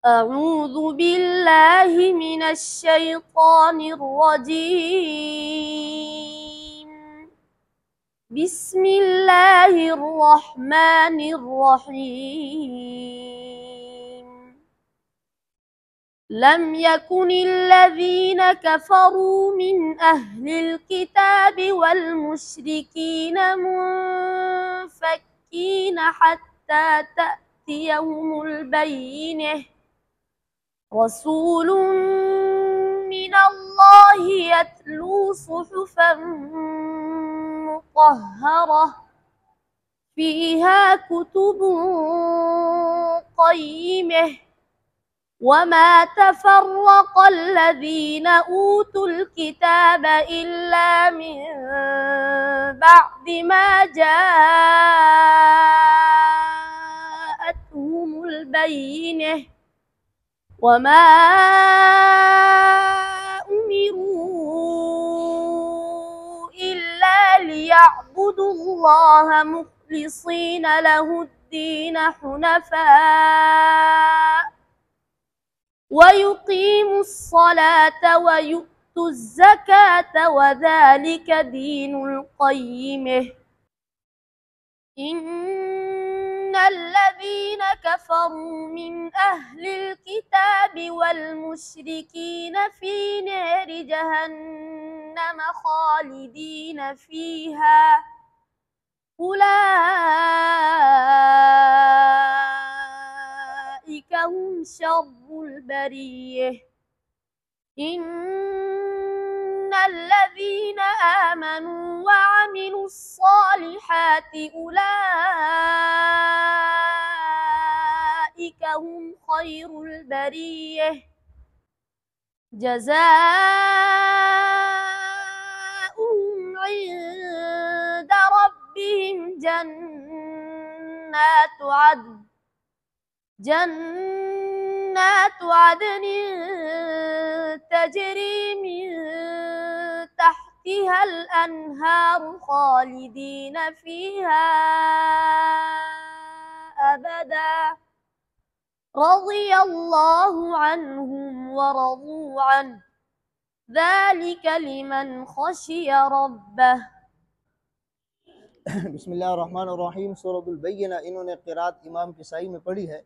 أعوذ بالله من الشيطان الرجيم. بسم الله الرحمن الرحيم. لم يكن الذين كفروا من أهل الكتاب والمشركين منفكين حتى تأتيهم البينة. رسول من الله يتلو صحفا مطهرة فيها كتب قيمة وما تفرق الذين أوتوا الكتاب إلا من بعد ما جاءتهم البينة وما أمروا إلا ليعبدوا الله مخلصين له الدين حنفاء ويقيموا الصلاة ويؤتوا الزكاة وذلك دين القيمة. إن الذين كفروا من أهل الكتاب والمشركين في نار جهنم خالدين فيها أولئك هم شر البرية. إن الذين آمنوا وعملوا الصالحات أولئك هم خير البرية. جزاؤهم عند ربهم جنات عدن تجري من تحتها الأنهار خالدين فيها أبدا رضي الله عنهم ورضوا عنه ذلك لمن خشي ربه. بسم اللہ الرحمن الرحیم. سورۃ البینہ انہوں نے قرات امام کسائی میں پڑھی ہے.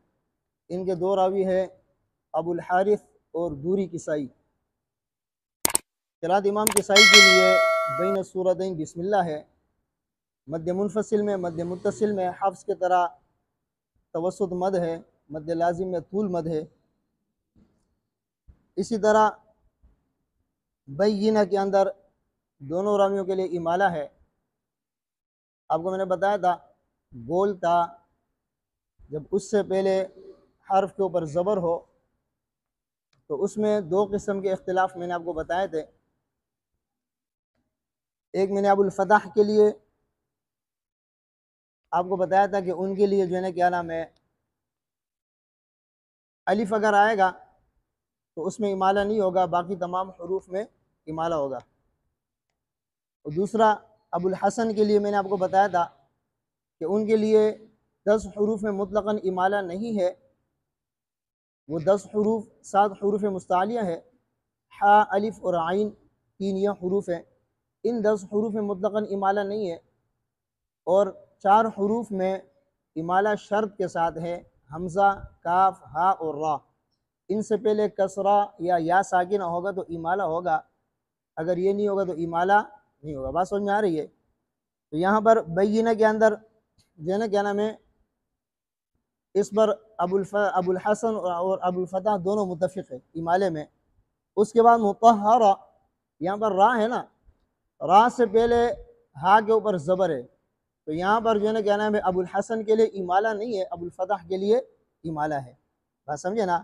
ان کے دو راوی ہے ابو الحارث اور دوری کسائی. قرات امام کسائی کے لیے بین السورتین بسم اللہ ہے. مد منفصل میں، مد متصل میں حفظ کی طرح توسط مد ہے، مد لازم میں طول مد ہے. اسی طرح بینہ کے اندر دونوں راویوں کے لیے امالہ ہے. آپ کو میں نے بتایا تھا گول تا جب اس سے پہلے حرف کے اوپر زبر ہو تو اس میں دو قسم کے اختلاف میں نے آپ کو بتائے تھے. ایک میں نے ابو الفتح کے لیے آپ کو بتایا تھا کہ ان کے لیے جو ہے نا کیا نام ہے الف اگر آئے گا تو اس میں امالہ نہیں ہوگا، باقی تمام حروف میں امالہ ہوگا. اور دوسرا ابو الحسن کے لیے میں نے آپ کو بتایا تھا کہ ان کے لیے 10 حروف میں مطلقاً امالہ نہیں ہے. وہ 10 حروف 7 حروف مستعلیہ ہے. حا، الف اور عین 3 یہ حروف ہیں. ان 10 حروف میں مطلقاً امالہ نہیں ہے. اور 4 حروف میں امالہ شرط کے ساتھ ہے، حمزہ، کاف، ہا اور را. ان سے پہلے کسرہ یا ساکنہ ہوگا تو امالہ ہوگا، اگر یہ نہیں ہوگا تو امالہ نہیں ہوگا. بات سمجھ میں آ رہی ہے؟ تو یہاں پر بینہ کے اندر جو ہے نا کیا نام ہے اس پر ابو الحسن اور ابو الفتح دونوں متفق ہے امالے میں. اس کے بعد مطہرہ، یہاں پر را ہے نا، را سے پہلے ہا کے اوپر زبر ہے، تو یہاں پر جو ہے نا کیا نام ہے ابو الحسن کے لیے امالہ نہیں ہے، ابو الفتح کے لیے امالہ ہے. بات سمجھے نا؟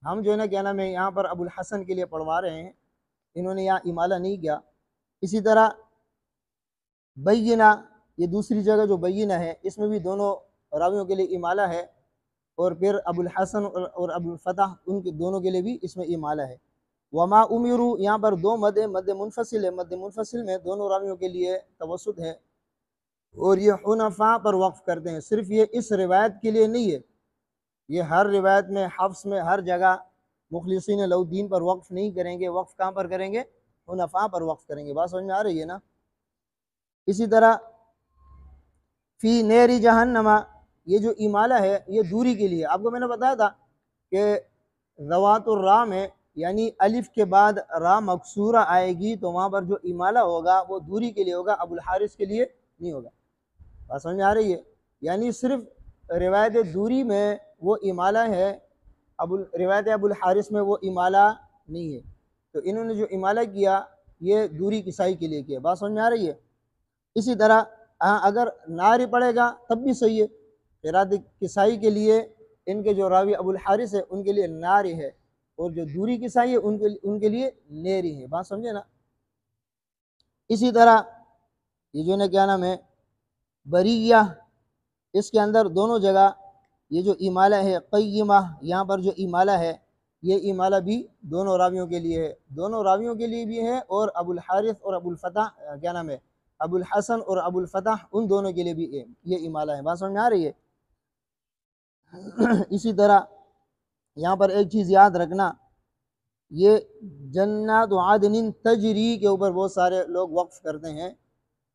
ہم جو ہے نا کیا نام ہے یہاں پر ابو الحسن کے لیے پڑھوا رہے ہیں، انہوں نے یہاں امالہ نہیں کیا. اسی طرح بینہ، یہ دوسری جگہ جو بینہ ہے اس میں بھی دونوں راویوں کے لیے امالہ ہے، اور پھر ابو الحسن اور ابو الفتح ان کے دونوں کے لیے بھی اس میں امالہ ہے. وما امروا، یہاں پر دو مد ہے، مد منفصل ہے. مد منفصل میں دونوں راویوں کے لیے توسط ہے، اور یہ حنفاء پر وقف کرتے ہیں. صرف یہ اس روایت کے لیے نہیں ہے، یہ ہر روایت میں، حفظ میں، ہر جگہ مخلصین للدین پر وقف نہیں کریں گے، وقف کہاں پر کریں گے؟ حنفاء پر وقف کریں گے۔ بات سمجھ میں آ رہی ہے نا؟ اسی طرح فی نیر جہنم، یہ جو امالہ ہے یہ دوری کے لیے، آپ کو میں نے بتایا تھا کہ ذوات الراء میں یعنی الف کے بعد را مکسورہ آئے گی تو وہاں پر جو امالہ ہوگا وہ دوری کے لیے ہوگا، ابو الحارث کے لیے نہیں ہوگا۔ بات سمجھ میں آ رہی ہے؟ یعنی صرف روایت دوری میں وہ امالہ ہے، روایت ابو الحارث میں وہ امالہ نہیں ہے، تو انہوں نے جو امالہ کیا یہ دوری کسائی کے لیے کیا۔ بات سمجھ میں آ رہی ہے؟ اسی طرح اگر ناری پڑے گا تب بھی صحیح ہے، قراءت کسائی کے لیے ان کے جو راوی ابو الحارث ہے ان کے لیے ناری ہے، اور جو دوری کسائی ہے ان کے لیے نیری ہے۔ بات سمجھے نا؟ اسی طرح یہ جو ہے کیا نام ہے بریہ، اس کے اندر دونوں جگہ یہ جو امالہ ہے قیمہ، یہاں پر جو امالہ ہے یہ امالہ بھی دونوں راویوں کے لیے ہے، دونوں راویوں کے لیے بھی ہے، اور ابو الحارث اور ابو الفتح کیا نام ہے ابو الحسن اور ابو الفتح ان دونوں کے لیے بھی یہ امالہ ہے۔ بات سمجھ میں آ رہی ہے؟ اسی طرح یہاں پر ایک چیز یاد رکھنا، یہ جنات عدن تجری کے اوپر بہت سارے لوگ وقف کرتے ہیں،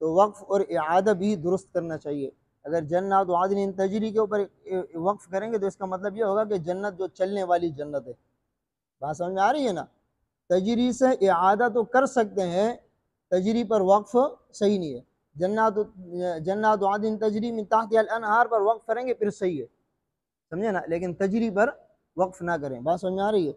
تو وقف اور اعادہ بھی درست کرنا چاہیے۔ اگر جنات عدن تجری کے اوپر وقف کریں گے تو اس کا مطلب یہ ہوگا کہ جنت جو چلنے والی جنت ہے۔ بات سمجھ میں آ رہی ہے نا؟ تجری سے اعادہ تو کر سکتے ہیں، تجری پر وقف صحیح نہیں ہے۔ جنات عدن تجری من تحتها الانہار پر وقف کریں گے پھر صحیح ہے، سمجھے نا؟ لیکن تجری پر وقف نہ کریں۔ بات سمجھ میں آ رہی ہے؟